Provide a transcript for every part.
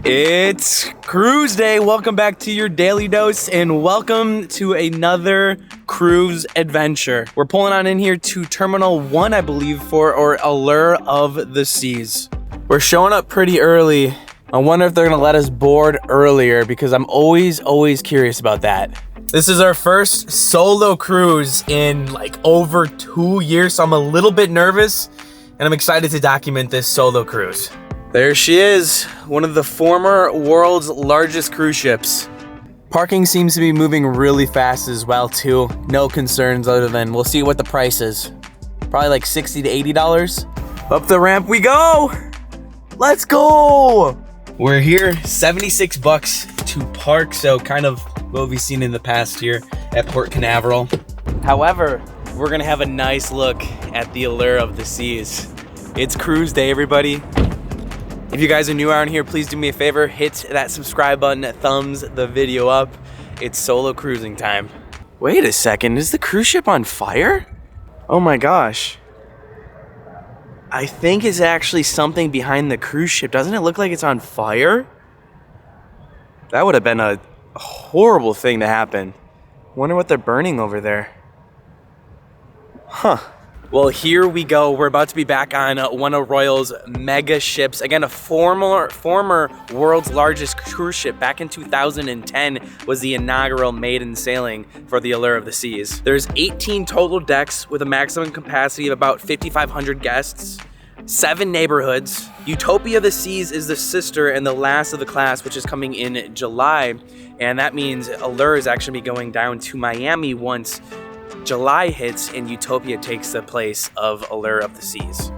It's cruise day. Welcome back to your daily dose and welcome to another cruise adventure. We're pulling on in here to Terminal 1, I believe, for our Allure of the Seas. We're showing up pretty early. I wonder if they're gonna let us board earlier because I'm always curious about that. This is our first solo cruise in like over 2 years, so I'm a little bit nervous and I'm excited to document this solo cruise. There she is, one of the former world's largest cruise ships. Parking seems to be moving really fast as well too. No concerns other than we'll see what the price is. Probably like $60 to $80. Up the ramp we go. Let's go. We're here, 76 bucks to park, so kind of what we've seen in the past here at Port Canaveral. However, we're gonna have a nice look at the Allure of the Seas. It's cruise day, everybody. If you guys are new around here, please do me a favor, hit that subscribe button, thumbs the video up. It's solo cruising time. Wait a second, is the cruise ship on fire? Oh my gosh. I think it's actually something behind the cruise ship. Doesn't it look like it's on fire? That would have been a horrible thing to happen. Wonder what they're burning over there. Huh. Well, here we go. We're about to be back on one of Royal's mega ships. Again, a former world's largest cruise ship. Back in 2010 was the inaugural maiden sailing for the Allure of the Seas. There's 18 total decks with a maximum capacity of about 5,500 guests. 7 neighborhoods. Utopia of the Seas is the sister and the last of the class, which is coming in July. And that means Allure is actually going down to Miami once July hits and Utopia takes the place of Allure of the Seas.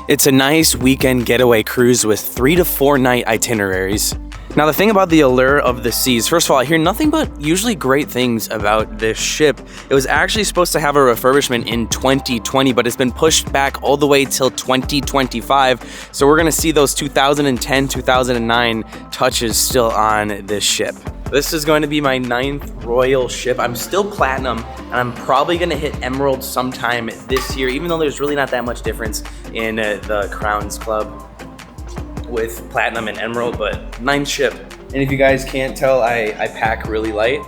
It's a nice weekend getaway cruise with 3 to 4 night itineraries. Now the thing about the Allure of the Seas, first of all, I hear nothing but usually great things about this ship. It was actually supposed to have a refurbishment in 2020, but it's been pushed back all the way till 2025. So we're gonna see those 2010, 2009 touches still on this ship. This is going to be my 9th Royal ship. I'm still Platinum, and I'm probably gonna hit Emerald sometime this year, even though there's really not that much difference in the Crowns Club with Platinum and Emerald, but 9th ship. And if you guys can't tell, I pack really light.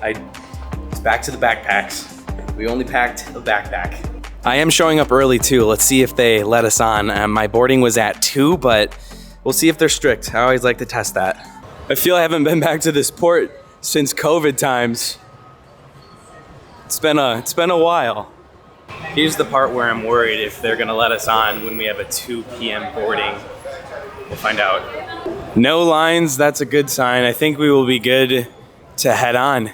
It's back to the backpacks. We only packed a backpack. I am showing up early too. Let's see if they let us on. My boarding was at 2, but we'll see if they're strict. I always like to test that. I feel I haven't been back to this port since COVID times. It's been a while. Here's the part where I'm worried if they're gonna let us on when we have a 2 p.m. boarding. We'll find out. No lines, that's a good sign. I think we will be good to head on.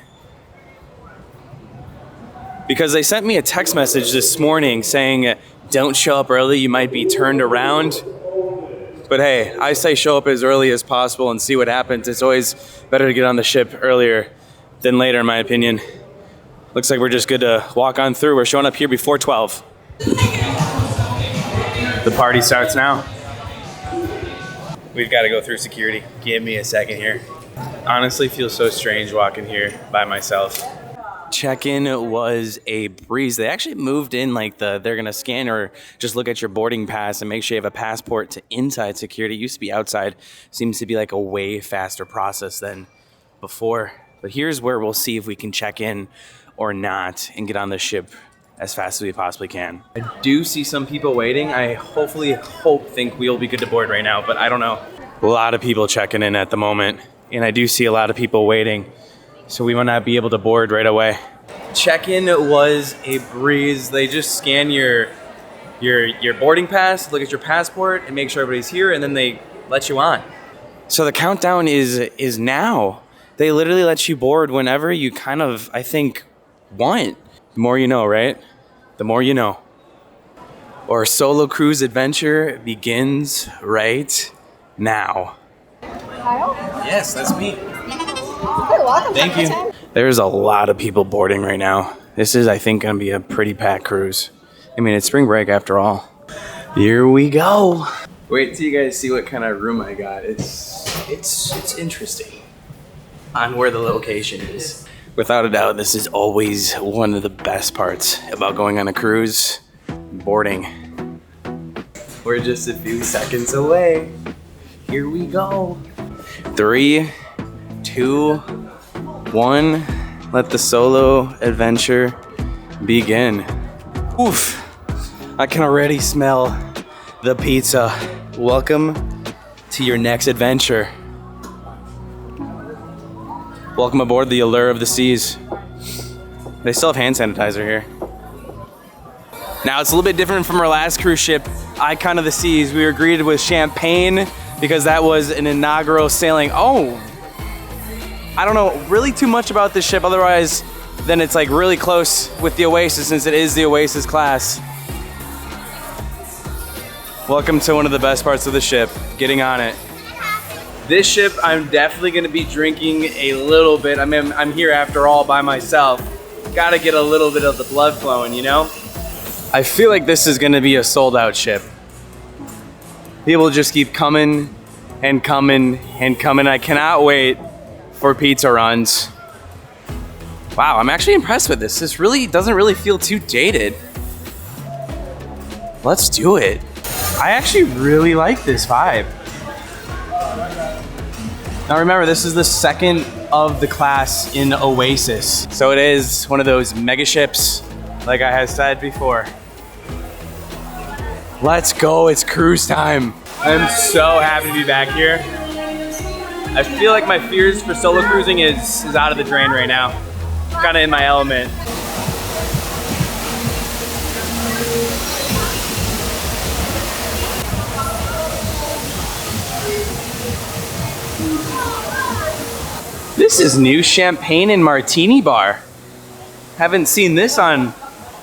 Because they sent me a text message this morning saying, don't show up early, you might be turned around. But hey, I say show up as early as possible and see what happens. It's always better to get on the ship earlier than later, in my opinion. Looks like we're just good to walk on through. We're showing up here before 12. The party starts now. We've got to go through security. Give me a second here. Honestly, feels so strange walking here by myself. Check-in was a breeze. They actually moved in like they're gonna scan or just look at your boarding pass and make sure you have a passport to inside security. It used to be outside. Seems to be like a way faster process than before. But here's where we'll see if we can check in or not and get on the ship as fast as we possibly can. I do see some people waiting. I think we'll be good to board right now, but I don't know. A lot of people checking in at the moment, and I do see a lot of people waiting, so we might not be able to board right away. Check-in was a breeze. They just scan your boarding pass, look at your passport, and make sure everybody's here, and then they let you on. So the countdown is now. They literally let you board whenever you kind of, I think, want. The more you know, right? The more you know. Our solo cruise adventure begins right now. Kyle? Yes, that's me. You're welcome. Thank you. There's a lot of people boarding right now. This is, I think, gonna be a pretty packed cruise. I mean, it's spring break after all. Here we go. Wait till you guys see what kind of room I got. It's interesting on where the location is. Without a doubt, this is always one of the best parts about going on a cruise, boarding. We're just a few seconds away. Here we go. 3, 2, 1. Let the solo adventure begin. Oof, I can already smell the pizza. Welcome to your next adventure. Welcome aboard the Allure of the Seas. They still have hand sanitizer here. Now it's a little bit different from our last cruise ship, Icon of the Seas. We were greeted with champagne because that was an inaugural sailing. Oh, I don't know really too much about this ship otherwise than it's like really close with the Oasis since it is the Oasis class. Welcome to one of the best parts of the ship, getting on it. This ship, I'm definitely gonna be drinking a little bit. I mean, I'm here after all by myself. Gotta get a little bit of the blood flowing, you know? I feel like this is gonna be a sold out ship. People just keep coming and coming and coming. I cannot wait for pizza runs. Wow, I'm actually impressed with this. This really doesn't really feel too dated. Let's do it. I actually really like this vibe. Now remember, this is the second of the class in Oasis. So it is one of those mega ships, like I have said before. Let's go, it's cruise time. I'm so happy to be back here. I feel like my fears for solo cruising is out of the drain right now. Kind of in my element. This is new champagne and martini bar. Haven't seen this on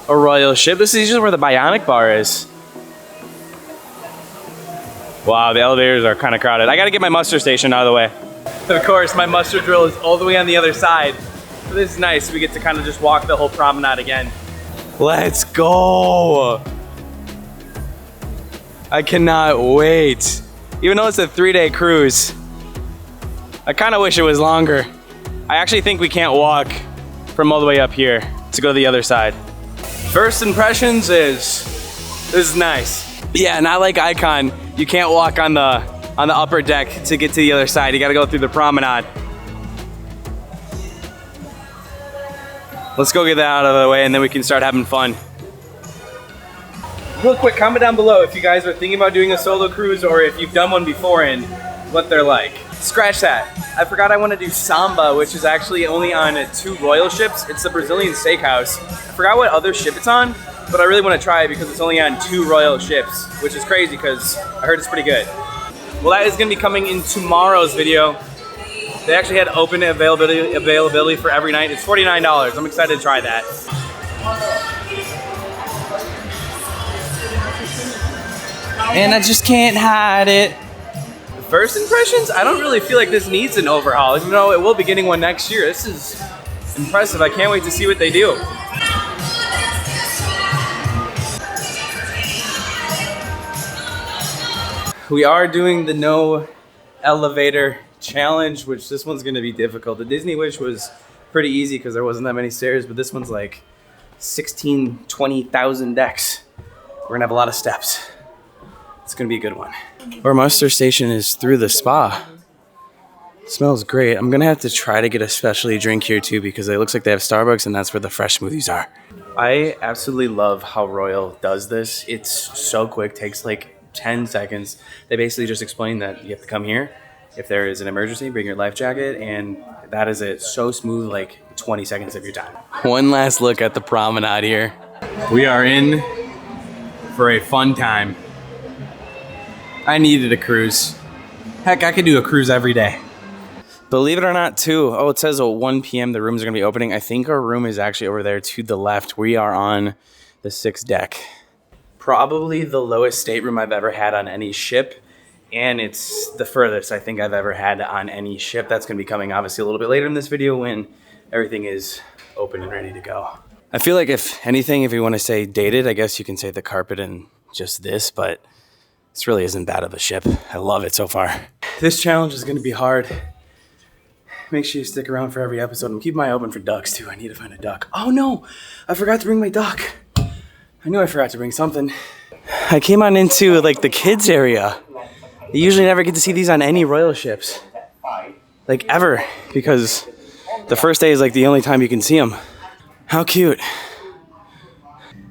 a royal ship. This is just where the Bionic bar is. Wow, the elevators are kind of crowded. I gotta get my muster station out of the way. Of course, my muster drill is all the way on the other side. So this is nice. We get to kind of just walk the whole promenade again. Let's go. I cannot wait. Even though it's a 3-day cruise, I kind of wish it was longer. I actually think we can't walk from all the way up here to go to the other side. First impressions is, this is nice. Yeah, not like Icon. You can't walk on the upper deck to get to the other side. You gotta go through the promenade. Let's go get that out of the way and then we can start having fun. Real quick, comment down below if you guys are thinking about doing a solo cruise or if you've done one before and what they're like. Scratch that. I forgot I want to do Samba, which is actually only on 2 royal ships. It's the Brazilian Steakhouse. I forgot what other ship it's on, but I really want to try it because it's only on 2 royal ships, which is crazy because I heard it's pretty good. Well, that is going to be coming in tomorrow's video. They actually had open availability for every night. It's $49. I'm excited to try that. And I just can't hide it. First impressions, I don't really feel like this needs an overhaul, even though it will be getting one next year. This is impressive. I can't wait to see what they do. We are doing the no elevator challenge, which this one's gonna be difficult. The Disney Wish was pretty easy because there wasn't that many stairs, but this one's like 20,000 decks. We're gonna have a lot of steps. It's gonna be a good one. Our muster station is through the spa. It smells great. I'm gonna have to try to get a specialty drink here too because it looks like they have Starbucks and that's where the fresh smoothies are. I absolutely love how Royal does this. It's so quick, takes like 10 seconds. They basically just explain that you have to come here. If there is an emergency, bring your life jacket, and that is it. So smooth, like 20 seconds of your time. One last look at the promenade here. We are in for a fun time. I needed a cruise. Heck, I could do a cruise every day. Believe it or not, too. Oh, it says at 1 p.m. the rooms are gonna be opening. I think our room is actually over there to the left. We are on the 6th deck. Probably the lowest stateroom I've ever had on any ship. And it's the furthest I think I've ever had on any ship. That's gonna be coming obviously a little bit later in this video when everything is open and ready to go. I feel like if anything, if you wanna say dated, I guess you can say the carpet and just this, but this really isn't bad of a ship. I love it so far. This challenge is gonna be hard. Make sure you stick around for every episode. I'm keeping my eye open for ducks too. I need to find a duck. Oh no, I forgot to bring my duck. I knew I forgot to bring something. I came on into like the kids area. You usually never get to see these on any royal ships. like ever, because the first day is like the only time you can see them. How cute.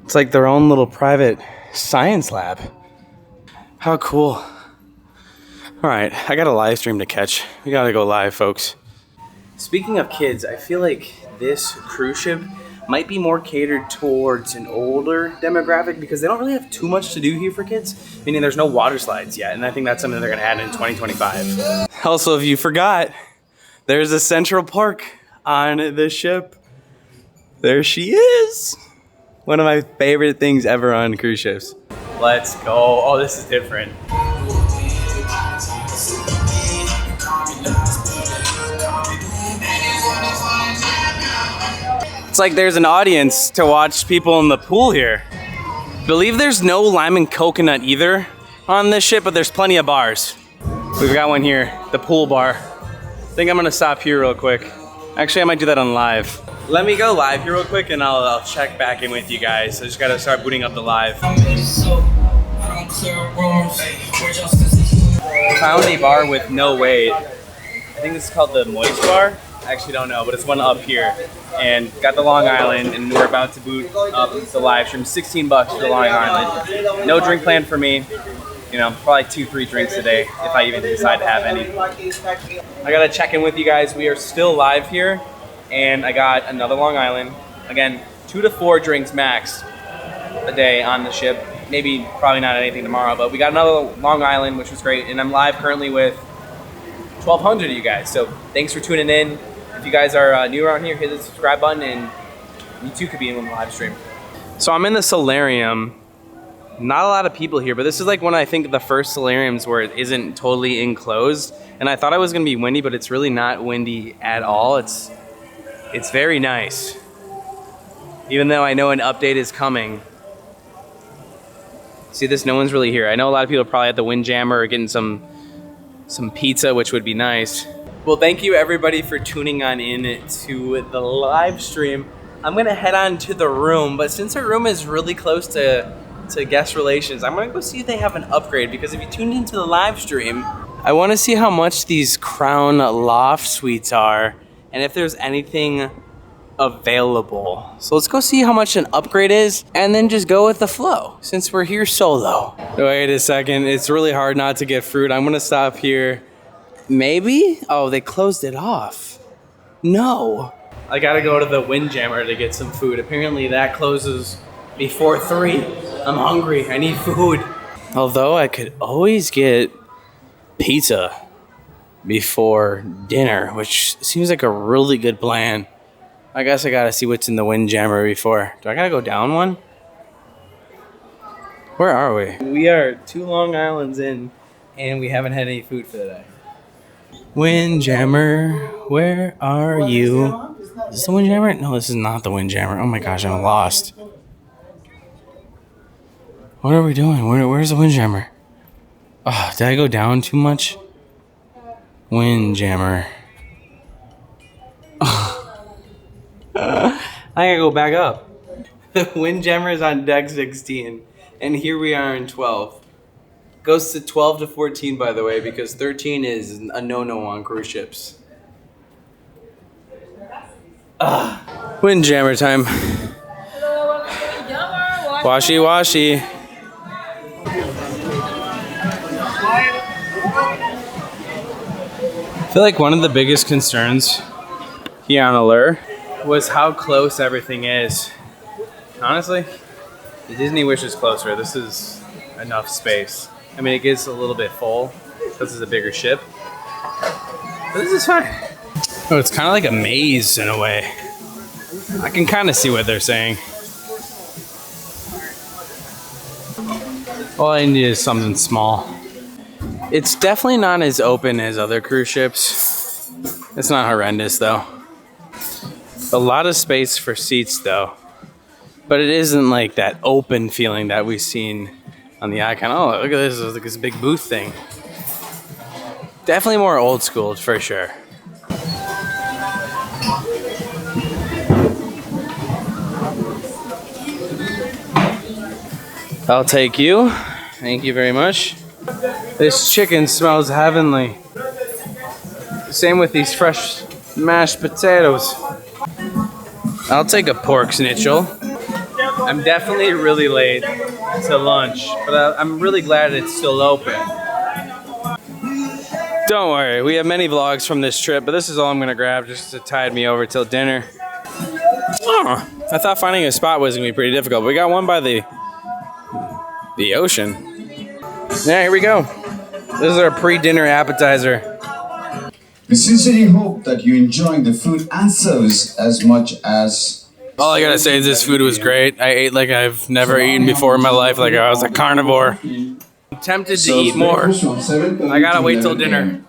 It's like their own little private science lab. How cool. All right, I got a live stream to catch. We gotta go live, folks. Speaking of kids, I feel like this cruise ship might be more catered towards an older demographic because they don't really have too much to do here for kids, meaning there's no water slides yet, and I think that's something they're gonna add in 2025. Also, if you forgot, there's a Central Park on the ship. There she is. One of my favorite things ever on cruise ships. Let's go. Oh, this is different. It's like there's an audience to watch people in the pool here. Believe there's no lime and coconut either on this ship, but there's plenty of bars. We've got one here, the pool bar. I think I'm gonna stop here real quick. Actually, I might do that on live. Let me go live here real quick and I'll check back in with you guys. I just gotta start booting up the live. Found a bar with no wait. I think this is called the Moist Bar. I actually don't know, but it's one up here. And got the Long Island, and we're about to boot up the live stream. 16 bucks for the Long Island. No drink plan for me. You know, probably 2-3 drinks a day if I even decide to have any. I gotta check in with you guys. We are still live here, and I got another Long Island. Again, 2 to 4 drinks max a day on the ship. Maybe, probably not anything tomorrow, but we got another Long Island, which was great. And I'm live currently with 1,200 of you guys. So thanks for tuning in. If you guys are new around here, hit the subscribe button, and you too could be in the live stream. So I'm in the solarium. Not a lot of people here, but this is like one of, I think, the first solariums where it isn't totally enclosed. And I thought it was gonna be windy, but it's really not windy at all. It's very nice. Even though I know an update is coming. See this, no one's really here. I know a lot of people are probably at the Windjammer or getting some pizza, which would be nice. Well, thank you everybody for tuning on in to the live stream. I'm gonna head on to the room, but since our room is really close to guest relations, I'm gonna go see if they have an upgrade, because if you tuned into the live stream, I wanna see how much these Crown Loft suites are and if there's anything available. So let's go see how much an upgrade is and then just go with the flow since we're here solo. Wait a second, it's really hard not to get fruit. I'm gonna stop here. Maybe? Oh, they closed it off. No. I gotta go to the Windjammer to get some food. Apparently that closes before 3. I'm hungry, I need food. Although I could always get pizza before dinner, which seems like a really good plan. I guess I gotta see what's in the Windjammer before. Do I gotta go down one? Where are we? We are 2 Long Islands in, and we haven't had any food for the day. Windjammer, where are you? Is this the Windjammer? No, this is not the Windjammer. Oh my gosh, I'm lost. What are we doing? Where's the Windjammer? Oh, did I go down too much? Windjammer. I gotta go back up. The Windjammer is on deck 16, and here we are in 12. Goes to 12 to 14, by the way, because 13 is a no-no on cruise ships. Windjammer time. Washy, washy. I feel like one of the biggest concerns here on Allure was how close everything is. Honestly, the Disney wish is closer. This is enough space. I mean, it gets a little bit full because it's a bigger ship, but this is fine. Oh, it's kind of like a maze in a way. I can kind of see what they're saying. All I need is something small. It's definitely not as open as other cruise ships. It's not horrendous though. A lot of space for seats though, but it isn't like that open feeling that we've seen on the Icon. Oh, look at this, it's like this big booth thing. Definitely more old school for sure. I'll take you. Thank you very much. This chicken smells heavenly. Same with these fresh mashed potatoes. I'll take a pork schnitzel. I'm definitely really late to lunch, but I'm really glad it's still open. Don't worry, we have many vlogs from this trip, but this is all I'm gonna grab just to tide me over till dinner. Oh, I thought finding a spot was gonna be pretty difficult, but we got one by the ocean. Yeah, here we go. This is our pre-dinner appetizer. We sincerely hope that you enjoyed the food and service as much as... All I gotta say is this food was great. I ate like I've never eaten before in my life, like I was a carnivore. I'm tempted to eat more. I gotta wait till dinner.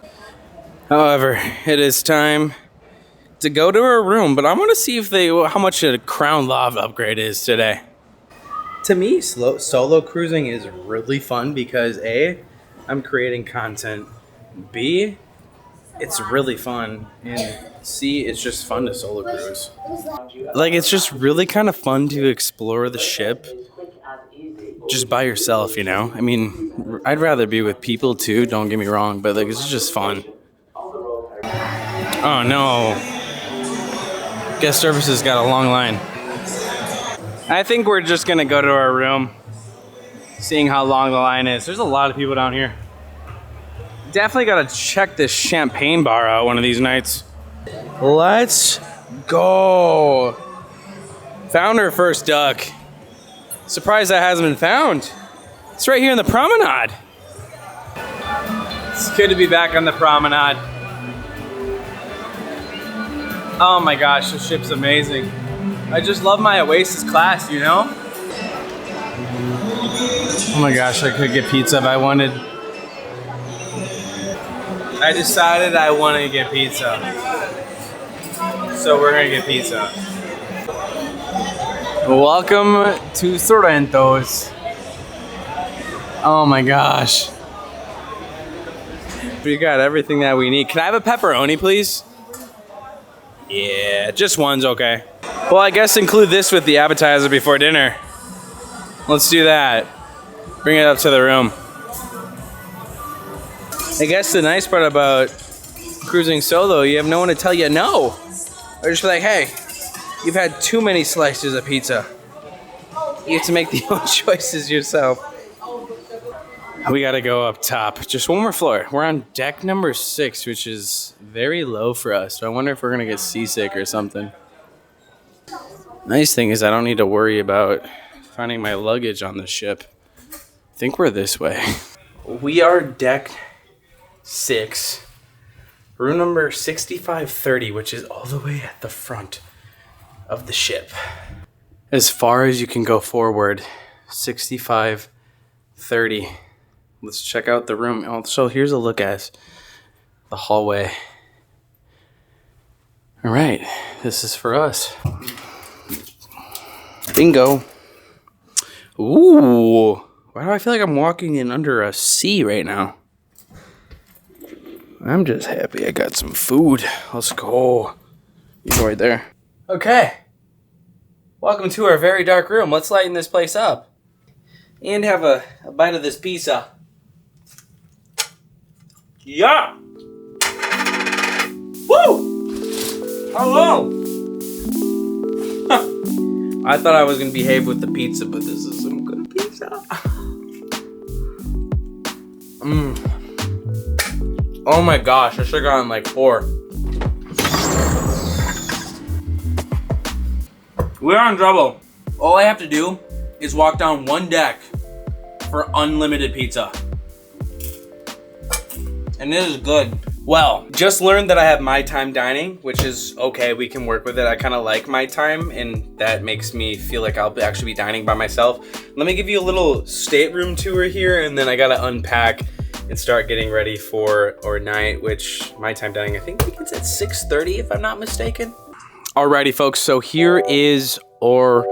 However, it is time to go to our room, but I want to see if how much a Crown Loft upgrade is today. To me, solo cruising is really fun because A, I'm creating content. B, it's really fun. And C, it's just fun to solo cruise. Like, it's just really kind of fun to explore the ship just by yourself, you know? I mean, I'd rather be with people too, don't get me wrong, but like, it's just fun. Oh no. Guest services got a long line. I think we're just gonna go to our room, seeing how long the line is. There's a lot of people down here. Definitely gotta check this champagne bar out one of these nights. Let's go. Found our first duck. Surprised that hasn't been found. It's right here in the Promenade. It's good to be back on the Promenade. Oh my gosh, this ship's amazing. I just love my Oasis class, you know? Oh my gosh, I could get pizza if I wanted. I decided I want to get pizza. So we're gonna get pizza. Welcome to Sorrento's. Oh my gosh. We got everything that we need. Can I have a pepperoni, please? Yeah, just one's okay. Well, I guess include this with the appetizer before dinner. Let's do that. Bring it up to the room. I guess the nice part about cruising solo, you have no one to tell you no. Or just be like, hey, you've had too many slices of pizza. You have to make the own choices yourself. We gotta go up top. Just one more floor. We're on deck number 6, which is very low for us. So I wonder if we're gonna get seasick or something. Nice thing is I don't need to worry about finding my luggage on the ship. I think we're this way. We are deck 6. Room number 6530, which is all the way at the front of the ship. As far as you can go forward, 6530. Let's check out the room. Also, here's a look at the hallway. All right, this is for us. Bingo. Ooh, why do I feel like I'm walking in under a sea right now? I'm just happy I got some food. Let's go. You go right there. Okay. Welcome to our very dark room. Let's lighten this place up. And have a bite of this pizza. Yeah! Woo! Hello! I thought I was gonna behave with the pizza, but this is some good pizza. Oh my gosh, I should have gotten like 4. We're on trouble. All I have to do is walk down one deck for unlimited pizza. And it is good. Well, just learned that I have my time dining, which is okay, we can work with it. I kind of like my time, and that makes me feel like I'll actually be dining by myself. Let me give you a little stateroom tour here, and then I gotta unpack and start getting ready for our night, which my time dining, I think it's at 6:30 if I'm not mistaken. Alrighty folks, so here is our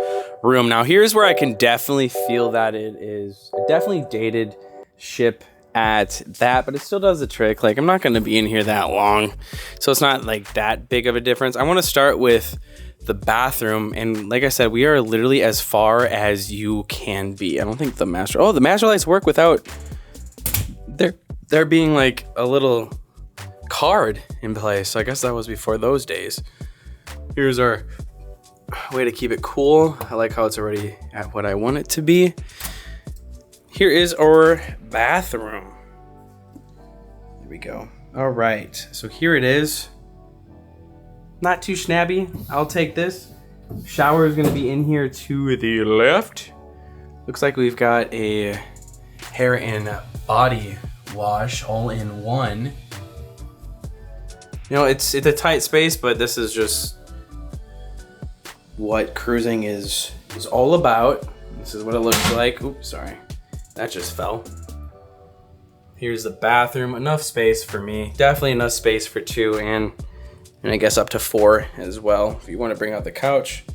room. Now here's where I can definitely feel that it is a definitely dated ship at that, but it still does the trick. Like, I'm not going to be in here that long, so it's not like that big of a difference. I want to start with the bathroom, and like I said, we are literally as far as you can be. I don't think the master lights work without there being like a little card in place. So I guess that was before those days. Here's our way to keep it cool. I like how it's already at what I want it to be. Here is our bathroom. There we go. All right, so here it is. Not too snabby. I'll take this. Shower is gonna be in here to the left. Looks like we've got a hair and body wash all in one. You know, it's a tight space, but this is just what cruising is all about. This is what it looks like. Oops, sorry. That just fell. Here's the bathroom. Enough space for me. Definitely enough space for two and I guess up to 4 as well. If you want to bring out the couch.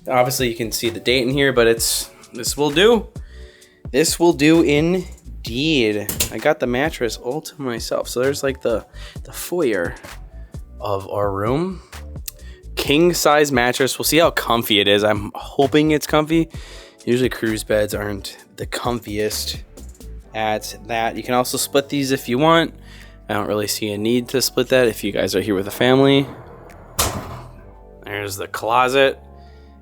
Obviously you can see the date in here, but this will do. This will do indeed. I got the mattress all to myself. So there's like the foyer of our room. King size mattress. We'll see how comfy it is. I'm hoping it's comfy. Usually cruise beds aren't the comfiest at that. You can also split these if you want. I don't really see a need to split that if you guys are here with a family. There's the closet.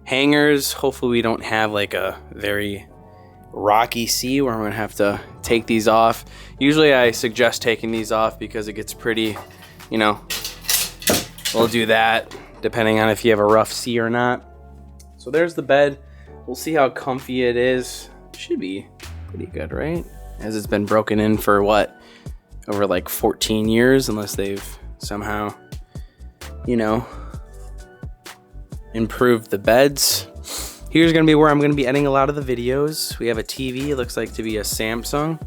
Hangers. Hopefully we don't have like a very rocky sea where I'm gonna have to take these off. Usually I suggest taking these off because it gets pretty, you know, we'll do that depending on if you have a rough sea or not. So there's the bed. We'll see how comfy it is. Should be pretty good, right? As it's been broken in for what? Over like 14 years, unless they've somehow, you know, improved the beds. Here's gonna be where I'm gonna be editing a lot of the videos. We have a TV, it looks like to be a Samsung.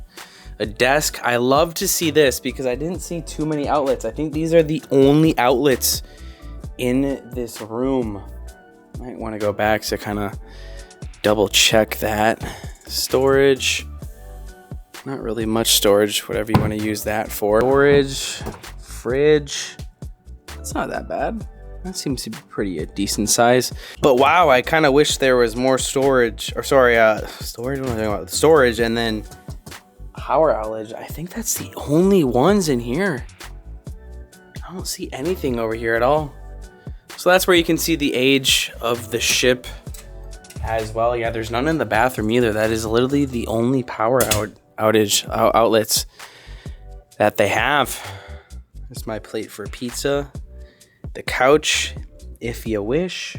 A desk, I love to see this because I didn't see too many outlets. I think these are the only outlets in this room. Might wanna go back to kind of double check that. Storage. Not really much storage, whatever you want to use that for. Storage, fridge. It's not that bad. That seems to be pretty a decent size. But wow, I kind of wish there was more storage. Or sorry, storage. What am I talking about? Storage and then power outlet. I think that's the only ones in here. I don't see anything over here at all. So that's where you can see the age of the ship as well. Yeah, there's none in the bathroom either. That is literally the only power outlets that they have. That's my plate for pizza. The couch, if you wish.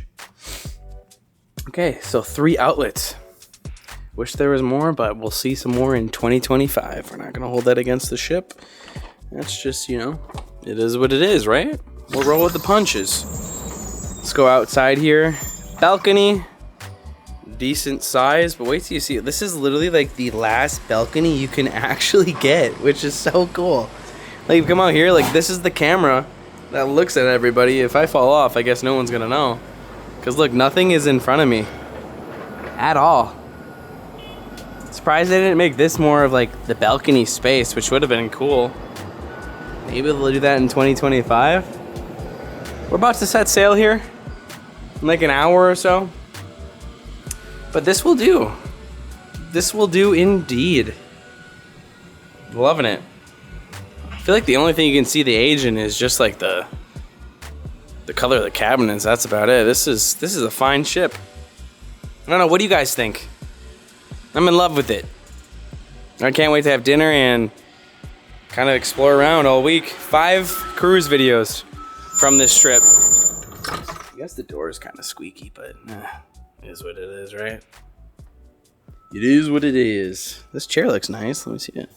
Okay, so 3 outlets. Wish there was more, but we'll see some more in 2025. We're not gonna hold that against the ship. That's just, you know, it is what it is, right? We'll roll with the punches. Let's go outside here. Balcony. Decent size, but wait till you see it. This is literally like the last balcony you can actually get, which is so cool. Like, you come out here, like, this is the camera that looks at everybody. If I fall off, I guess no one's gonna know. Because look, nothing is in front of me at all. Surprised they didn't make this more of like the balcony space, which would have been cool. Maybe they'll do that in 2025. We're about to set sail here in like an hour or so. But this will do. This will do indeed. Loving it. I feel like the only thing you can see the age in is just like the color of the cabinets. That's about it. This is a fine ship. I don't know. What do you guys think? I'm in love with it. I can't wait to have dinner and kind of explore around all week. 5 cruise videos from this trip. I guess the door is kind of squeaky, but it is what it is, right? It is what it is. This chair looks nice. Let me see it.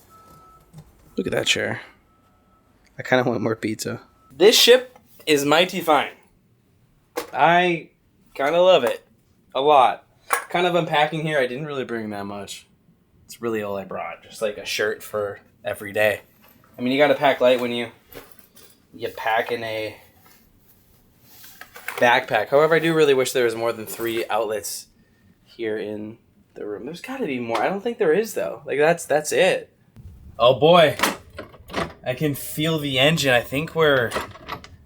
Look at that chair. I kind of want more pizza. This ship is mighty fine. I kind of love it. A lot. Kind of unpacking here. I didn't really bring that much. It's really all I brought. Just like a shirt for every day. I mean, you got to pack light when you pack in a backpack. However, I do really wish there was more than 3 outlets here in the room. There's got to be more. I don't think there is though. Like that's it. Oh boy, I can feel the engine. I think we're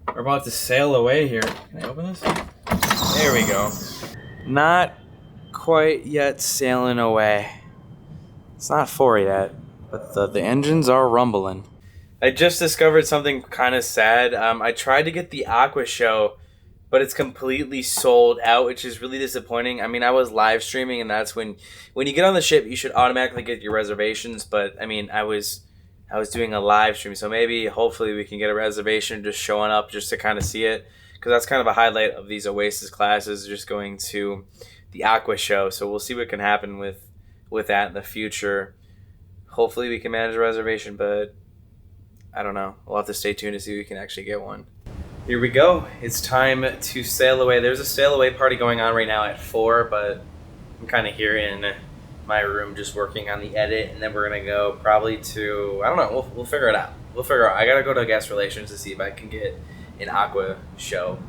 about to sail away here. Can I open this? There we go. Not quite yet sailing away. It's not 4 yet, but the engines are rumbling. I just discovered something kind of sad. I tried to get the Aqua show, but it's completely sold out, which is really disappointing. I mean, I was live streaming, and that's when you get on the ship, you should automatically get your reservations. But I mean, I was doing a live stream, so maybe hopefully we can get a reservation just showing up just to kind of see it, because that's kind of a highlight of these Oasis classes, just going to the Aqua show. So we'll see what can happen with that in the future. Hopefully we can manage a reservation, but I don't know. We'll have to stay tuned to see if we can actually get one. Here we go. It's time to sail away. There's a sail away party going on right now at 4, but I'm kind of here in my room just working on the edit, and then we're going to go probably to, I don't know, we'll figure it out. We'll figure out. I got to go to guest relations to see if I can get an Aqua show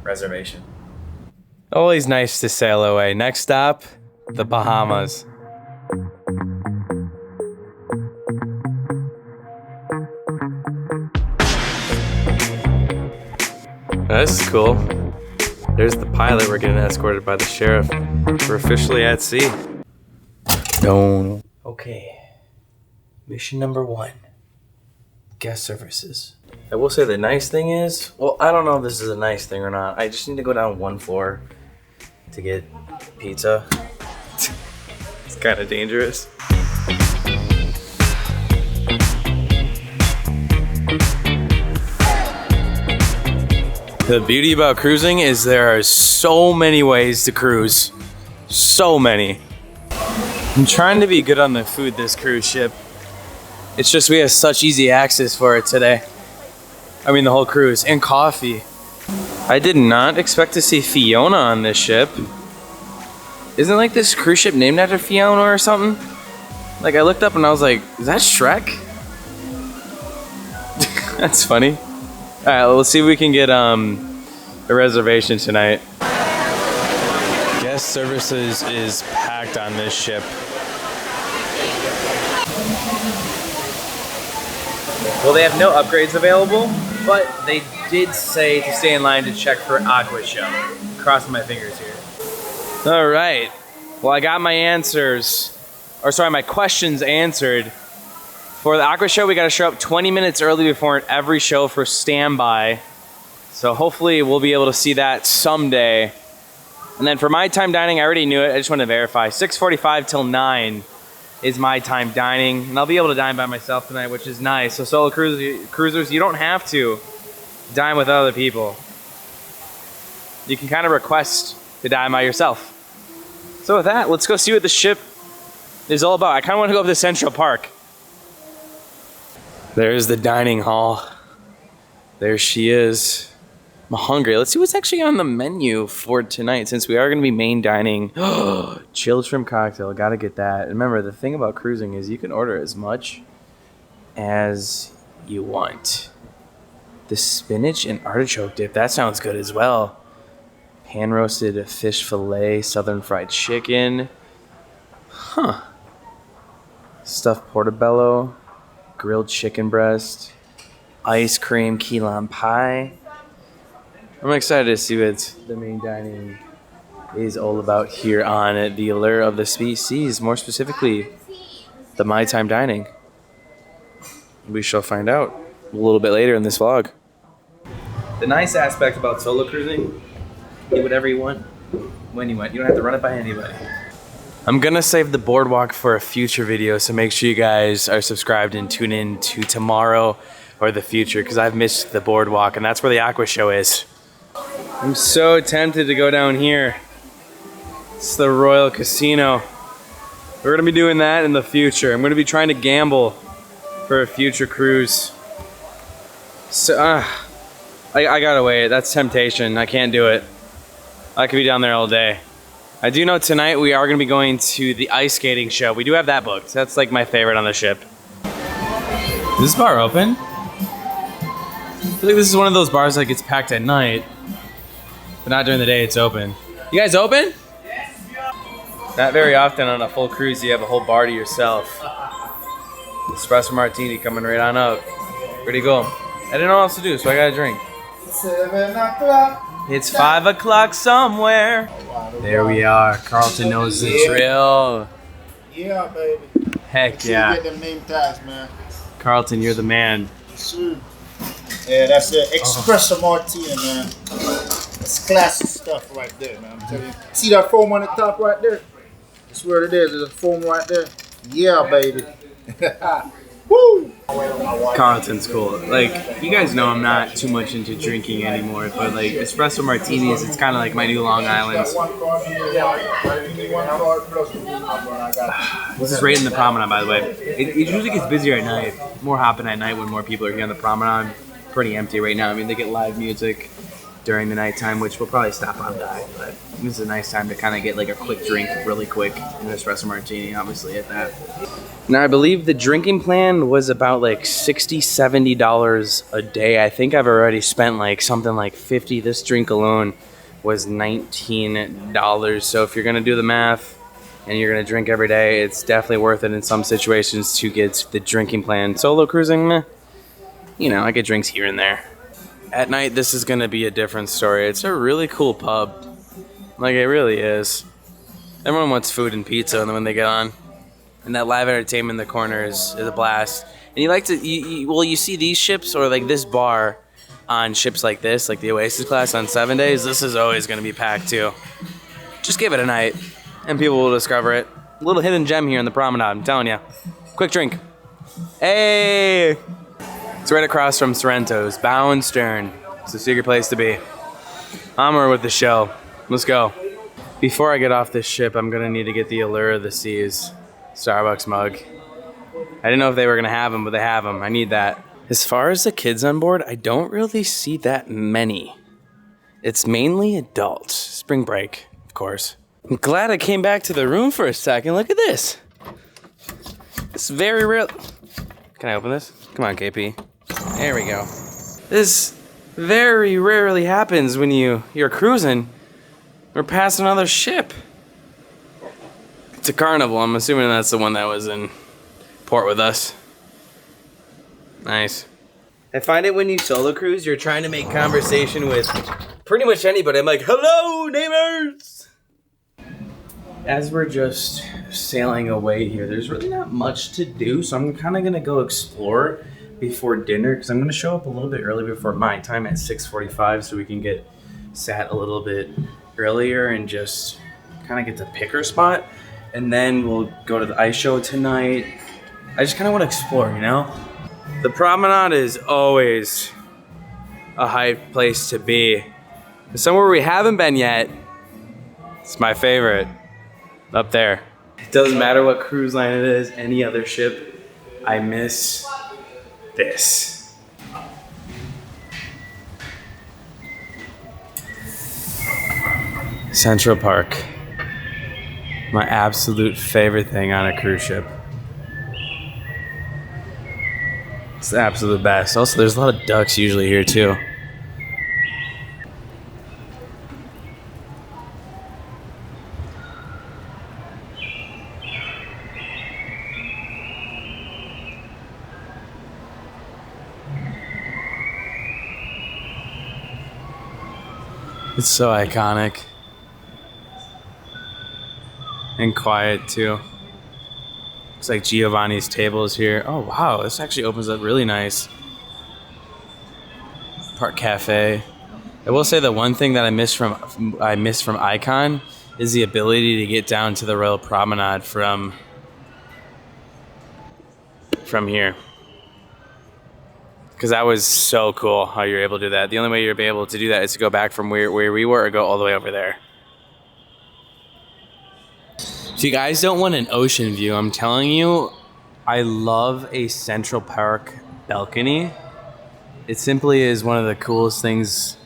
reservation. Always nice to sail away. Next stop, the Bahamas. This is cool. There's the pilot. We're getting escorted by the sheriff. We're officially at sea. No. Okay. Mission number 1. Guest services. I will say the nice thing is, well, I don't know if this is a nice thing or not. I just need to go down 1 floor to get pizza. It's kind of dangerous. The beauty about cruising is there are so many ways to cruise. So many. I'm trying to be good on the food this cruise ship. It's just we have such easy access for it today. I mean the whole cruise. And coffee. I did not expect to see Fiona on this ship. Isn't like this cruise ship named after Fiona or something? Like I looked up and I was like, is that Shrek? That's funny. Alright, let's see if we can get a reservation tonight. Guest services is packed on this ship. Well, they have no upgrades available, but they did say to stay in line to check for Aqua show. Crossing my fingers here. Alright, well I got my answers, or sorry, my questions answered. For the Aqua show, we got to show up 20 minutes early before every show for standby. So hopefully we'll be able to see that someday. And then for my time dining, I already knew it. I just want to verify. 6:45 till 9 is my time dining. And I'll be able to dine by myself tonight, which is nice. So solo cruisers, you don't have to dine with other people. You can kind of request to dine by yourself. So with that, let's go see what the ship is all about. I kind of want to go up to Central Park. There's the dining hall. There she is. I'm hungry. Let's see what's actually on the menu for tonight, since we are going to be main dining. Chilled shrimp cocktail. Got to get that. Remember, the thing about cruising is you can order as much as you want. The spinach and artichoke dip. That sounds good as well. Pan roasted fish fillet, southern fried chicken. Huh. Stuffed portobello. Grilled chicken breast, ice cream key lime pie. I'm excited to see what the main dining is all about here on the Allure of the Seas, more specifically, the My Time Dining. We shall find out a little bit later in this vlog. The nice aspect about solo cruising, do whatever you want, when you want. You don't have to run it by anybody. I'm gonna save the boardwalk for a future video, so make sure you guys are subscribed and tune in to tomorrow or the future, because I've missed the boardwalk, and that's where the Aqua show is. I'm so tempted to go down here. It's the Royal Casino. We're gonna be doing that in the future. I'm gonna be trying to gamble for a future cruise. So, I gotta wait. That's temptation. I can't do it. I could be down there all day. I do know tonight we are going to be going to the ice skating show. We do have that booked. That's like my favorite on the ship. Is this bar open? I feel like this is one of those bars that gets packed at night, but not during the day. It's open. You guys open? Yes. Not very often on a full cruise you have a whole bar to yourself. Espresso martini coming right on up. Ready to go. I didn't know what else to do, so I got a drink. 7 o'clock. It's 5 o'clock somewhere. There we are. Carlton knows the drill. Yeah, baby. Heck yeah. Get them name tags, man. Carlton, you're the man. Yeah, that's the espresso martini, man. That's classic stuff right there, man. I'm telling you. See that foam on the top right there? That's where it is. There's a foam right there. Yeah, baby. Woo! Carlton's cool. Like, you guys know I'm not too much into drinking anymore, but like espresso martinis, it's kind of like my new Long Island. This is right in the Promenade, by the way. It usually gets busier at night, more hopping at night when more people are here on the Promenade. Pretty empty right now. I mean, they get live music during the nighttime, which will probably stop on time, but this is a nice time to kind of get like a quick drink really quick, an espresso martini, obviously, at that. Now, I believe the drinking plan was about like $60, $70 a day. I think I've already spent like something like $50. This drink alone was $19. So if you're gonna do the math and you're gonna drink every day, it's definitely worth it in some situations to get the drinking plan. Solo cruising, meh. You know, I get drinks here and there. At night, this is gonna be a different story. It's a really cool pub. Like, it really is. Everyone wants food and pizza when they get on. And that live entertainment in the corner is a blast. And you like to, you see these ships or like this bar on ships like this, like the Oasis class on 7 days, this is always gonna be packed too. Just give it a night and people will discover it. A little hidden gem here in the Promenade, I'm telling you. Quick drink. Hey! It's right across from Sorrento's, bow and stern. It's a secret place to be. Onward with the show. Let's go. Before I get off this ship, I'm gonna need to get the Allure of the Seas Starbucks mug. I didn't know if they were gonna have them, but they have them. I need that. As far as the kids on board, I don't really see that many. It's mainly adults. Spring break, of course. I'm glad I came back to the room for a second. Look at this. It's very real. Can I open this? Come on, KP. There we go. This very rarely happens when you're cruising or past another ship. It's a Carnival. I'm assuming that's the one that was in port with us. Nice. I find it when you solo cruise, you're trying to make conversation with pretty much anybody. I'm like, hello, neighbors! As we're just sailing away here, there's really not much to do, so I'm kind of going to go explore before dinner, because I'm going to show up a little bit early before my time at 6:45, so we can get sat a little bit earlier and just kind of get to pick our spot. And then we'll go to the ice show tonight. I just kind of want to explore, you know? The Promenade is always a hype place to be. Somewhere we haven't been yet, it's my favorite. Up there. It doesn't matter what cruise line it is, any other ship, I miss this. Central Park. My absolute favorite thing on a cruise ship. It's the absolute best. Also, there's a lot of ducks usually here too. It's so iconic. And quiet too. Looks like Giovanni's table is here. Oh wow, this actually opens up really nice. Park Cafe. I will say the one thing that I miss from Icon is the ability to get down to the Royal Promenade from here. Because that was so cool how you're able to do that. The only way you'll be able to do that is to go back from where we were or go all the way over there. If you guys don't want an ocean view, I'm telling you, I love a Central Park balcony. It simply is one of the coolest things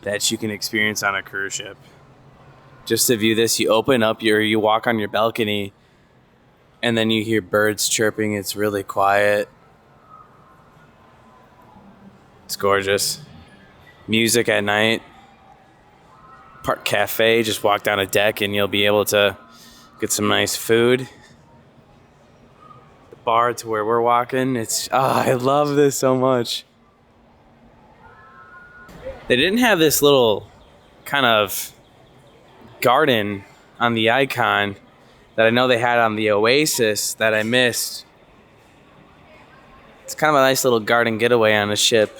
that you can experience on a cruise ship. Just to view this, you open up you walk on your balcony and then you hear birds chirping. It's really quiet. It's gorgeous. Music at night. Park Cafe, just walk down a deck and you'll be able to get some nice food. The bar to where we're walking, I love this so much. They didn't have this little kind of garden on the Icon that I know they had on the Oasis that I missed. It's kind of a nice little garden getaway on a ship.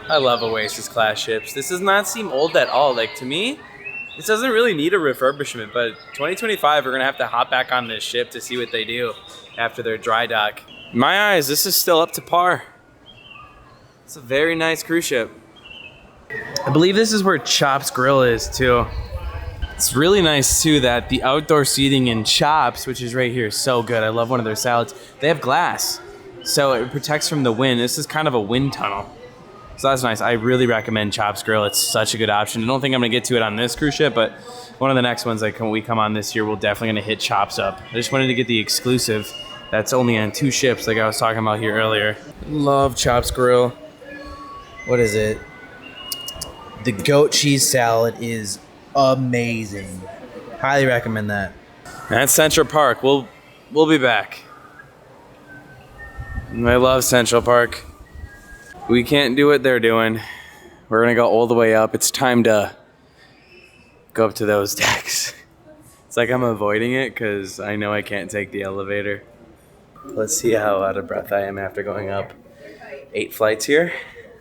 I love Oasis class ships. This does not seem old at all. Like, to me, this doesn't really need a refurbishment, but 2025, we're gonna have to hop back on this ship to see what they do after their dry dock. In my eyes, this is still up to par. It's a very nice cruise ship. I believe this is where Chop's Grill is too. It's really nice too that the outdoor seating in Chop's, which is right here, is so good. I love one of their salads. They have glass, so it protects from the wind. This is kind of a wind tunnel. So that's nice. I really recommend Chop's Grill. It's such a good option. I don't think I'm gonna get to it on this cruise ship, but one of the next ones that we come on this year, we're definitely gonna hit Chop's up. I just wanted to get the exclusive that's only on 2 ships like I was talking about here earlier. Love Chop's Grill. What is it? The goat cheese salad is amazing. Highly recommend that. That's Central Park. We'll be back. I love Central Park. We can't do what they're doing. We're gonna go all the way up. It's time to go up to those decks. It's like I'm avoiding it because I know I can't take the elevator. Let's see how out of breath I am after going up 8 flights here.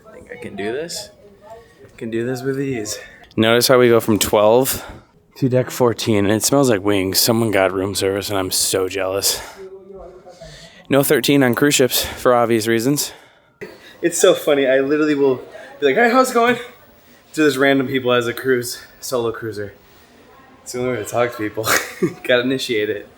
I think I can do this. I can do this with ease. Notice how we go from 12 to deck 14, and it smells like wings. Someone got room service, and I'm so jealous. No 13 on cruise ships for obvious reasons. It's so funny. I literally will be like, hey, how's it going? To this random people as a solo cruiser. It's the only way to talk to people. Gotta initiate it.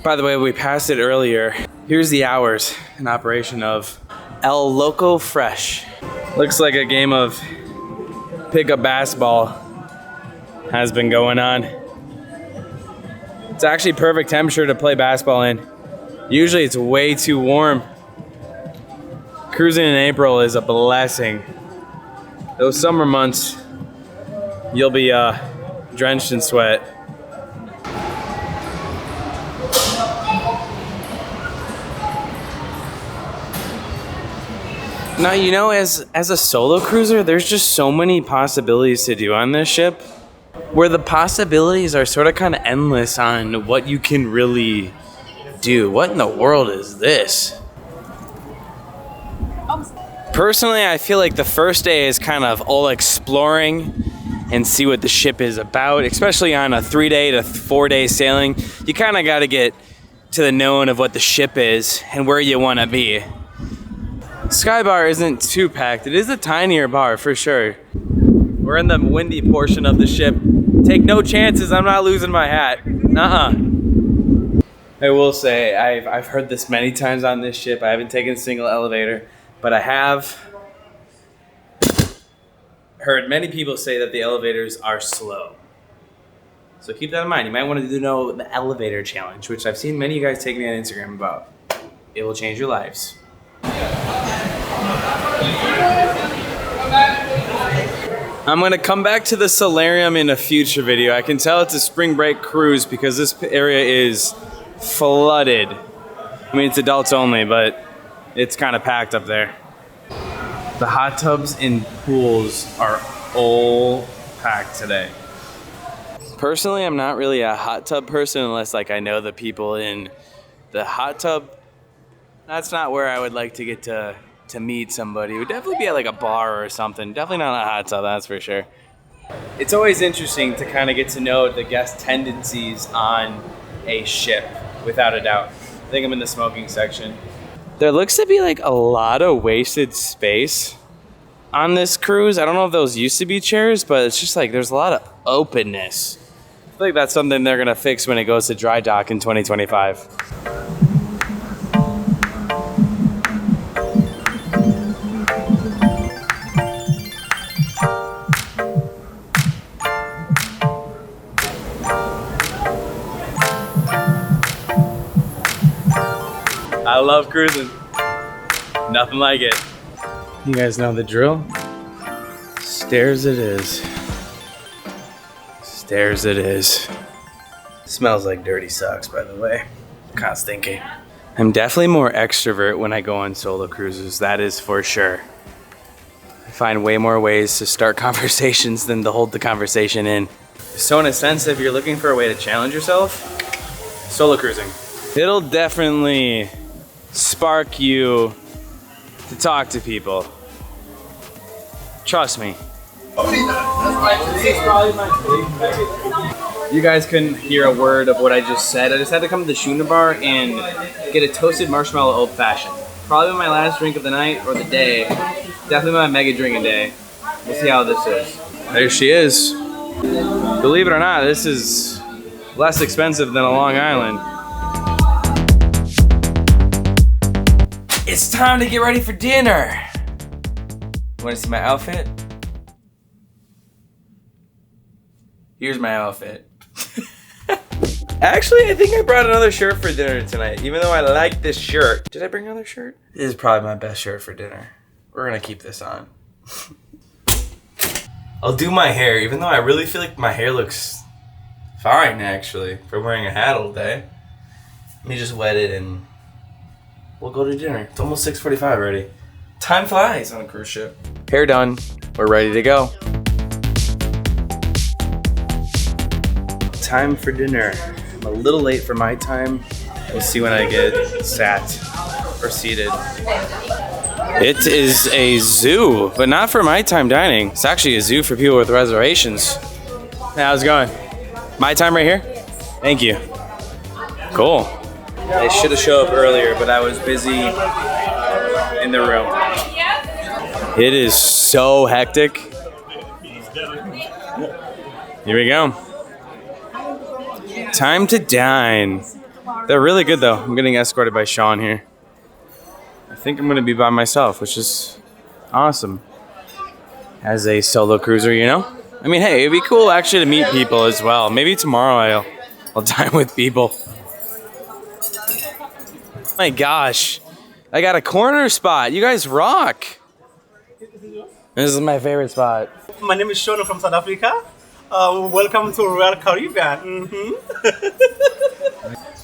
By the way, we passed it earlier. Here's the hours in operation of El Loco Fresh. Looks like a game of pickup basketball has been going on. It's actually perfect temperature to play basketball in. Usually it's way too warm. Cruising in April is a blessing. Those summer months, you'll be drenched in sweat. Now, you know, as a solo cruiser, there's just so many possibilities to do on this ship, where the possibilities are sort of kind of endless on what you can really do. What in the world is this? Personally, I feel like the first day is kind of all exploring and see what the ship is about, especially on a 3-day to 4-day sailing. You kind of got to get to the known of what the ship is and where you want to be. Sky Bar isn't too packed. It is a tinier bar for sure. We're in the windy portion of the ship. Take no chances, I'm not losing my hat. I will say, I've heard this many times on this ship. I haven't taken a single elevator, but I have heard many people say that the elevators are slow. So keep that in mind. You might want to know the elevator challenge, which I've seen many of you guys take me on Instagram about. It will change your lives. I'm gonna come back to the solarium in a future video. I can tell it's a spring break cruise because this area is flooded. I mean, it's adults only, but it's kind of packed up there. The hot tubs and pools are all packed today. Personally, I'm not really a hot tub person unless like I know the people in the hot tub. That's not where I would like to get to meet somebody. It would definitely be at like a bar or something. Definitely not a hot tub, that's for sure. It's always interesting to kind of get to know the guest tendencies on a ship, without a doubt. I think I'm in the smoking section. There looks to be like a lot of wasted space on this cruise. I don't know if those used to be chairs, but it's just like there's a lot of openness. I feel like that's something they're gonna fix when it goes to dry dock in 2025. I love cruising. Nothing like it. You guys know the drill. Stairs it is. Stairs it is. Smells like dirty socks, by the way. Kind of stinky. I'm definitely more extrovert when I go on solo cruises. That is for sure. find way more ways to start conversations than to hold the conversation in. So in a sense, if you're looking for a way to challenge yourself, solo cruising. It'll definitely spark you to talk to people. Trust me. You guys couldn't hear a word of what I just said. I just had to come to the Schooner Bar and get a toasted marshmallow old fashioned. Probably my last drink of the night or the day. Definitely my mega drinking day. We'll see how this is. There she is. Believe it or not, this is less expensive than a Long Island. It's time to get ready for dinner. You want to see my outfit? Here's my outfit. Actually, I think I brought another shirt for dinner tonight, even though I like this shirt. Did I bring another shirt? This is probably my best shirt for dinner. We're gonna keep this on. I'll do my hair, even though I really feel like my hair looks fine, actually, for wearing a hat all day. Let me just wet it and we'll go to dinner. It's almost 6:45 already. Time flies on a cruise ship. Hair done. We're ready to go. Time for dinner. I'm a little late for my time. We'll see when I get sat or seated. It is a zoo, but not for my time dining. It's actually a zoo for people with reservations. Hey, how's it going? My time right here? Thank you. Cool. I should have showed up earlier, but I was busy in the room. It is so hectic. Here we go. Time to dine. They're really good though. I'm getting escorted by Sean here. I think I'm gonna be by myself, which is awesome. As a solo cruiser, you know? I mean, hey, it'd be cool actually to meet people as well. Maybe tomorrow I'll dine with people. My gosh, I got a corner spot. You guys rock. This is my favorite spot. My name is Sean from South Africa. Welcome to Royal Caribbean.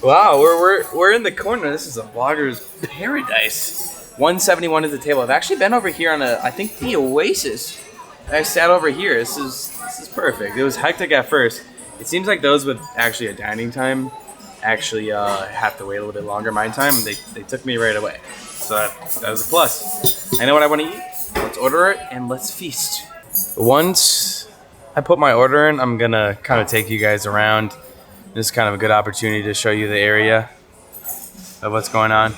Wow, we're in the corner. This is a vlogger's paradise. 171 is the table. I've actually been over here on I think the Oasis. I sat over here. This is perfect. It was hectic at first. It seems like those with actually a dining time actually have to wait a little bit longer. My time, they took me right away. So that was a plus. I know what I want to eat. Let's order it and let's feast. Once I put my order in, I'm gonna kind of take you guys around. This is kind of a good opportunity to show you the area of what's going on.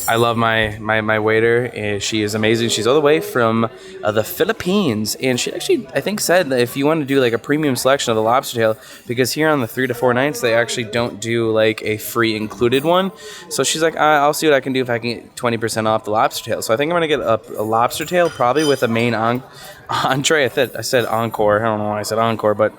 I love my waiter. She is amazing. She's all the way from the Philippines, and she actually, I think, said that if you want to do like a premium selection of the lobster tail, because here on the 3 to 4 nights they actually don't do like a free included one. So she's like, I'll see what I can do if I can get 20% off the lobster tail. So I think I'm gonna get a lobster tail, probably with a main entree. I said encore. I don't know why I said encore, but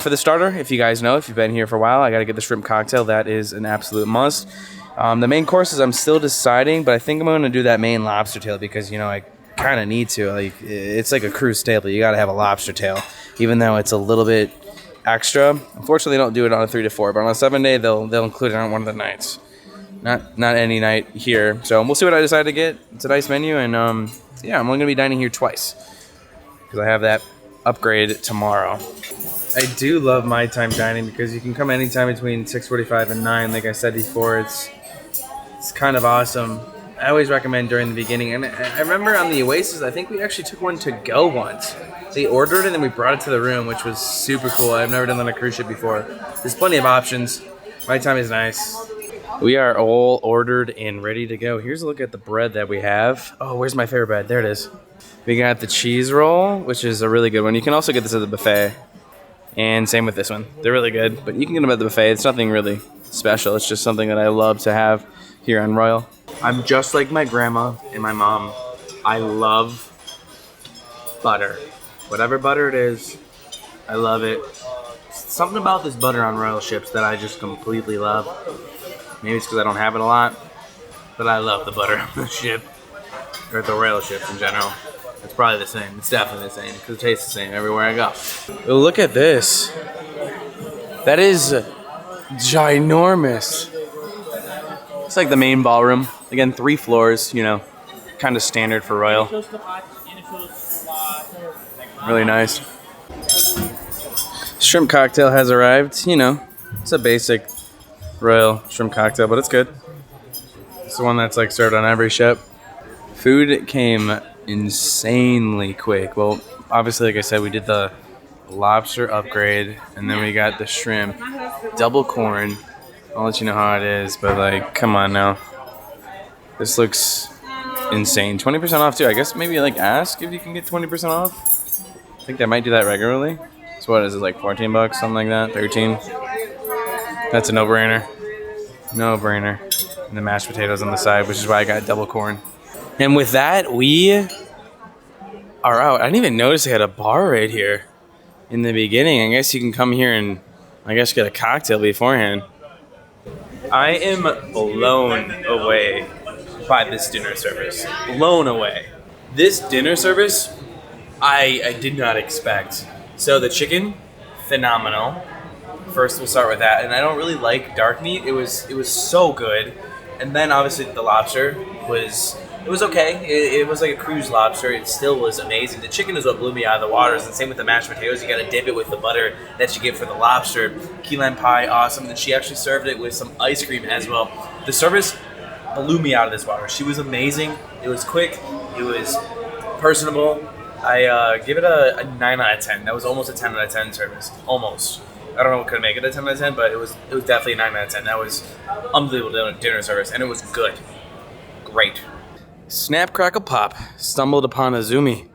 for the starter, if you guys know, if you've been here for a while, I got to get the shrimp cocktail. That is an absolute must. The main courses, I'm still deciding, but I think I'm going to do that main lobster tail because, you know, I kind of need to. Like, it's like a cruise staple. You got to have a lobster tail, even though it's a little bit extra. Unfortunately, they don't do it on a 3 to 4, but on a 7-day, they'll include it on one of the nights. Not any night here. So we'll see what I decide to get. It's a nice menu, and yeah, I'm only going to be dining here twice because I have that upgrade tomorrow. I do love my time dining because you can come anytime between 6:45 and 9. Like I said before, it's kind of awesome. I always recommend during the beginning. And I remember on the Oasis, I think we actually took one to go once. They ordered it and then we brought it to the room, which was super cool. I've never done that on a cruise ship before. There's plenty of options. My time is nice. We are all ordered and ready to go. Here's a look at the bread that we have. Oh, where's my favorite bread? There it is. We got the cheese roll, which is a really good one. You can also get this at the buffet. And same with this one. They're really good, but you can get them at the buffet. It's nothing really special. It's just something that I love to have here on Royal. I'm just like my grandma and my mom. I love butter. Whatever butter it is, I love it. Something about this butter on Royal ships that I just completely love. Maybe it's because I don't have it a lot, but I love the butter on the ship, or the Royal ships in general. It's probably the same. It's definitely the same because it tastes the same everywhere I go. Oh, look at this. That is ginormous. It's like the main ballroom. Again, 3 floors, you know, kind of standard for Royal. Really nice. Shrimp cocktail has arrived. You know, it's a basic royal shrimp cocktail, but it's good. It's the one that's like served on every ship. Food came insanely quick. Well, obviously, like I said, we did the lobster upgrade, and then we got the shrimp, double corn. I'll let you know how it is, but like, come on now. This looks insane. 20% off too. I guess maybe like ask if you can get 20% off. I think they might do that regularly. So what is it, like 14 bucks, something like that? 13? That's a no-brainer. No-brainer. And the mashed potatoes on the side, which is why I got double corn. And with that, we are out. I didn't even notice they had a bar right here in the beginning. I guess you can come here and I guess get a cocktail beforehand. I am blown away by this dinner service. Blown away. This dinner service, I did not expect. So the chicken, phenomenal. First, we'll start with that. And I don't really like dark meat. It was so good. And then obviously the lobster was okay. It was like a cruise lobster. It still was amazing. The chicken is what blew me out of the waters. And same with the mashed potatoes. You got to dip it with the butter that you get for the lobster. Key lime pie, awesome. And she actually served it with some ice cream as well. The service blew me out of this water. She was amazing. It was quick. It was personable. I give it a 9 out of 10. That was almost a 10 out of 10 service. Almost. I don't know what could make it a 10 out of 10, but it was definitely a 9 out of 10. That was unbelievable dinner service, and it was good. Great. Snap, crackle, pop. Stumbled upon Azumi.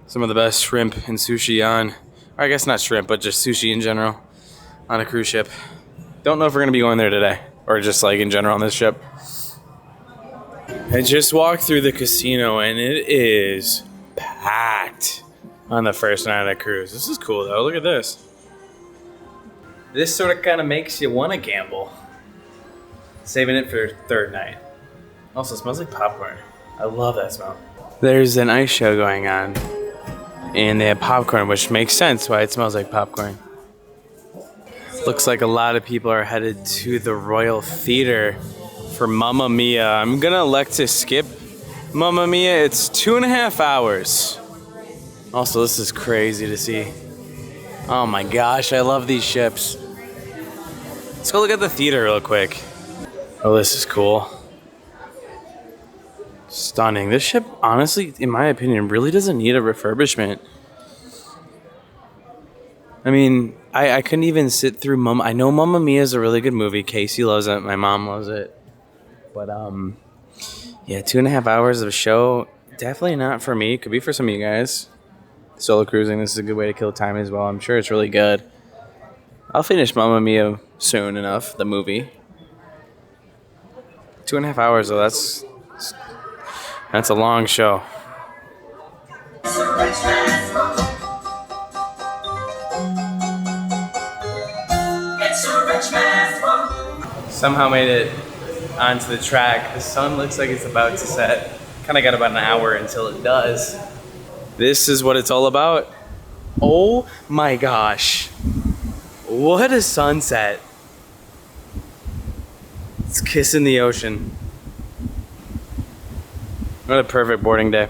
Some of the best shrimp and sushi on, or I guess not shrimp, but just sushi in general on a cruise ship. Don't know if we're going to be going there today, or just like in general on this ship. I just walked through the casino, and it is packed on the first night of the cruise. This is cool, though. Look at this. This sort of kind of makes you want to gamble. Saving it for third night. Also, it smells like popcorn. I love that smell. There's an ice show going on. And they have popcorn, which makes sense why it smells like popcorn. Looks like a lot of people are headed to the Royal Theater for Mamma Mia. I'm going to elect to skip Mamma Mia. It's 2.5 hours. Also, this is crazy to see. Oh my gosh, I love these ships. Let's go look at the theater real quick. Oh, this is cool. Stunning. This ship, honestly, in my opinion, really doesn't need a refurbishment. I mean, I couldn't even sit through Mamma. I know Mamma Mia is a really good movie. Casey loves it. My mom loves it. But, yeah, 2.5 hours of a show, definitely not for me. Could be for some of you guys. Solo cruising, this is a good way to kill time as well. I'm sure it's really good. I'll finish Mamma Mia soon enough, the movie. 2.5 hours, though, that's a long show. Somehow made it onto the track. The sun looks like it's about to set. Kind of got about an hour until it does. This is what it's all about. Oh my gosh. What a sunset. It's kissing the ocean. What a perfect boarding day.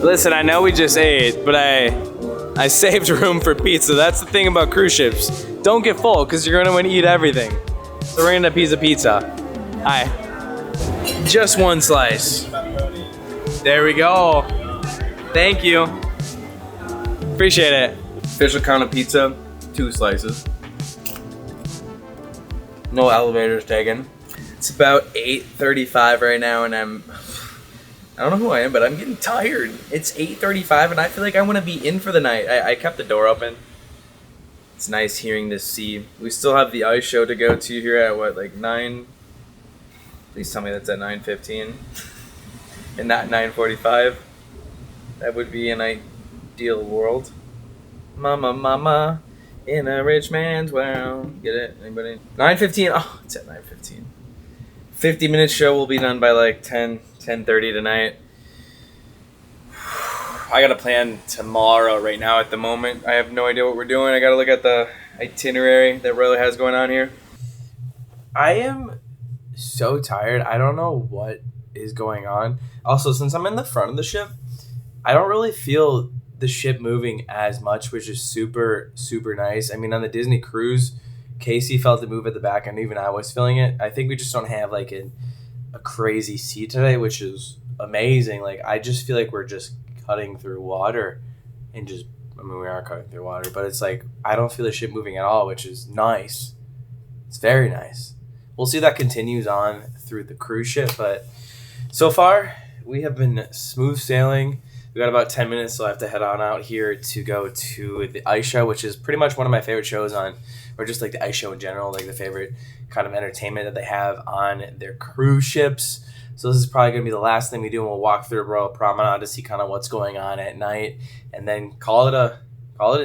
Listen, I know we just ate, but I saved room for pizza. That's the thing about cruise ships. Don't get full, because you're going to want to eat everything. So we're going to piece of pizza. Hi. Just one slice. There we go. Thank you. Appreciate it. Official count of pizza, 2 slices. No elevators taken. It's about 8:35 right now, and I don't know who I am, but I'm getting tired. It's 8:35, and I feel like I want to be in for the night. I kept the door open. It's nice hearing the sea. We still have the ice show to go to here at what, like 9? Please tell me that's at 9:15 and not 9:45. That would be an ideal world. Mama, mama, in a rich man's world. Get it? Anybody? 9:15. Oh, it's at 9:15. 50-minute show will be done by like 10:30 tonight. I got a plan tomorrow. Right now, at the moment, I have no idea what we're doing. I got to look at the itinerary that Royal has going on here. I am so tired. I don't know what is going on. Also, since I'm in the front of the ship, I don't really feel the ship moving as much, which is super, super nice. I mean, on the Disney cruise, Casey felt it move at the back, and even I was feeling it. I think we just don't have like a crazy sea today, which is amazing. Like, I just feel like we're just cutting through water and just, I mean, we are cutting through water, but it's like, I don't feel the ship moving at all, which is nice. It's very nice. We'll see if that continues on through the cruise ship, but so far we have been smooth sailing. We got about 10 minutes, so I have to head on out here to go to the ice show, which is pretty much one of my favorite shows on, or just like the ice show in general, like the favorite kind of entertainment that they have on their cruise ships. So this is probably going to be the last thing we do, and we'll walk through Royal Promenade to see kind of what's going on at night, and then call it a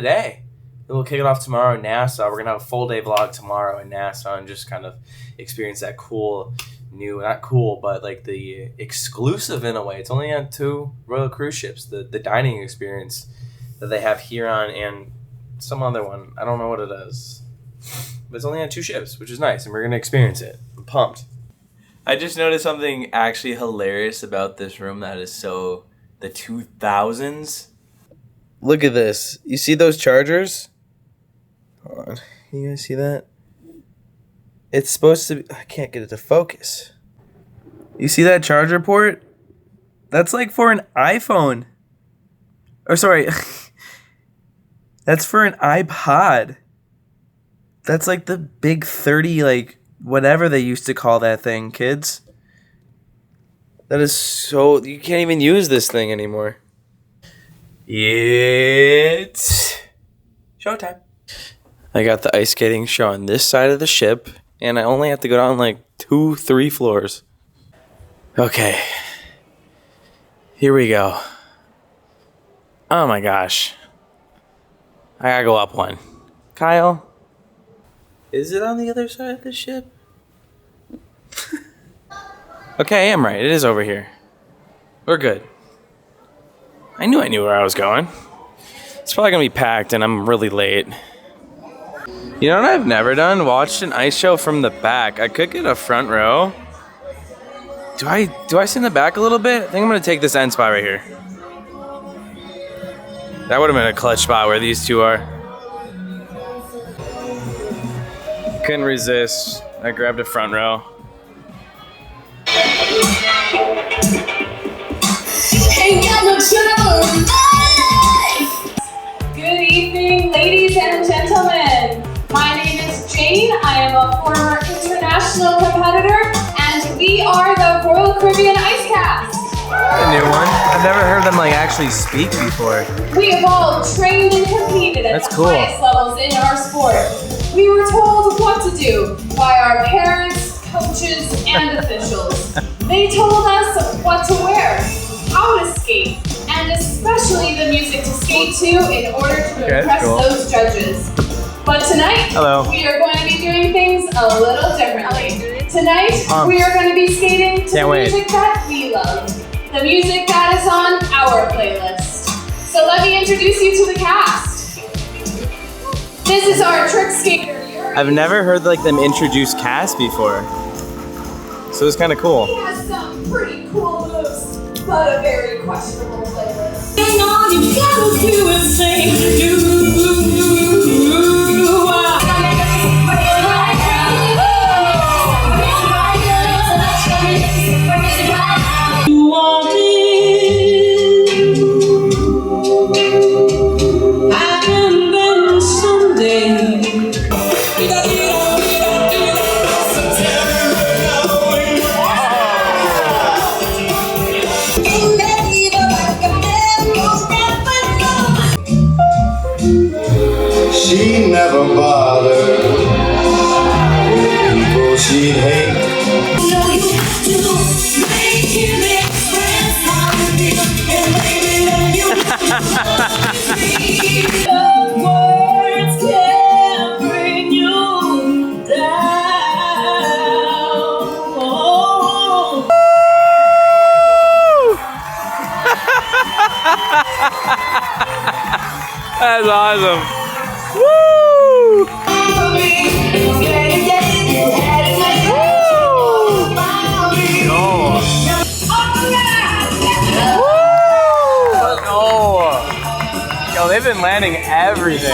day. Then we'll kick it off tomorrow in Nassau. We're going to have a full day vlog tomorrow in Nassau and just kind of experience that cool new, not cool, but like the exclusive in a way. It's only on 2 Royal cruise ships, the dining experience that they have here on, and some other one. I don't know what it is. But it's only on 2 ships, which is nice, and we're going to experience it. I'm pumped. I just noticed something actually hilarious about this room that is so the 2000s. Look at this. You see those chargers? Hold on. You guys see that? It's supposed to be, I can't get it to focus. You see that charger port? That's like for an iPhone. Or sorry. That's for an iPod. That's like the big 30, like, whatever they used to call that thing, kids. That is so, you can't even use this thing anymore. It's showtime. I got the ice skating show on this side of the ship, and I only have to go down like 2-3 floors. Okay. Here we go. Oh my gosh. I gotta go up one. Kyle? Is it on the other side of the ship? Okay, I am right. It is over here. We're good. I knew where I was going. It's probably gonna be packed and I'm really late. You know what I've never done? Watched an ice show from the back. I could get a front row. Do I sit in the back a little bit? I think I'm gonna take this end spot right here. That would have been a clutch spot where these two are. Couldn't resist. I grabbed a front row. Good evening, ladies and gentlemen. My name is Jane. I am a former international competitor, and we are the Royal Caribbean Ice Cast. A new one. I've never heard them like actually speak before. We have all trained and competed at the highest levels in our sport. We were told what to do by our parents, coaches, and officials. They told us what to wear, how to skate, and especially the music to skate to in order to impress those judges. But tonight, we are going to be doing things a little differently. Tonight, we are going to be skating to the music that we love. The music that is on our playlist. So let me introduce you to the cast. This is our trick skater. I've never heard like them introduce cast before. So it's kind of cool. He has some pretty cool moves, but a very questionable playlist. She never bothered with people she'd hate. Words can't bring you down. That's awesome. Woo! Yo, they've been landing everything.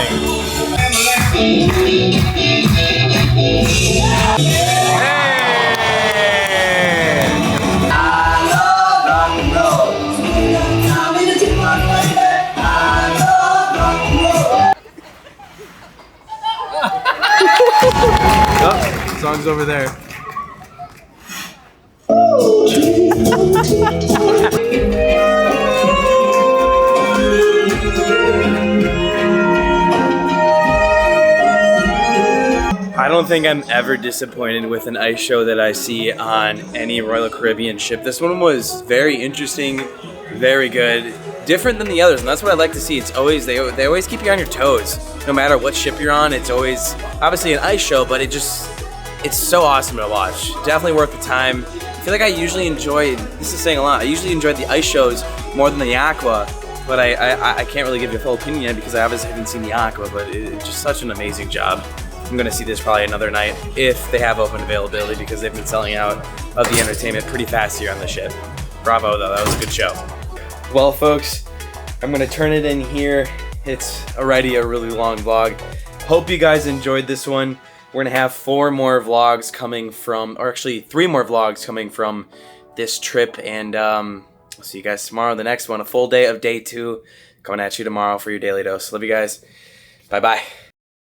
Oh, song's over there. I don't think I'm ever disappointed with an ice show that I see on any Royal Caribbean ship. This one was very interesting, very good, different than the others, and that's what I like to see. It's always they always keep you on your toes, no matter what ship you're on. It's always obviously an ice show, but it's so awesome to watch. Definitely worth the time. I feel like I usually enjoy, this is saying a lot, I usually enjoy the ice shows more than the aqua, but I can't really give you a full opinion yet because I obviously haven't seen the aqua, but it's just such an amazing job. I'm gonna see this probably another night if they have open availability because they've been selling out of the entertainment pretty fast here on the ship. Bravo though, that was a good show. Well folks, I'm gonna turn it in here. It's already a really long vlog. Hope you guys enjoyed this one. We're gonna have 4 more vlogs coming from, or actually 3 more vlogs coming from this trip, and we'll see you guys tomorrow. The next one, a full day of day 2, coming at you tomorrow for your daily dose. Love you guys. Bye bye.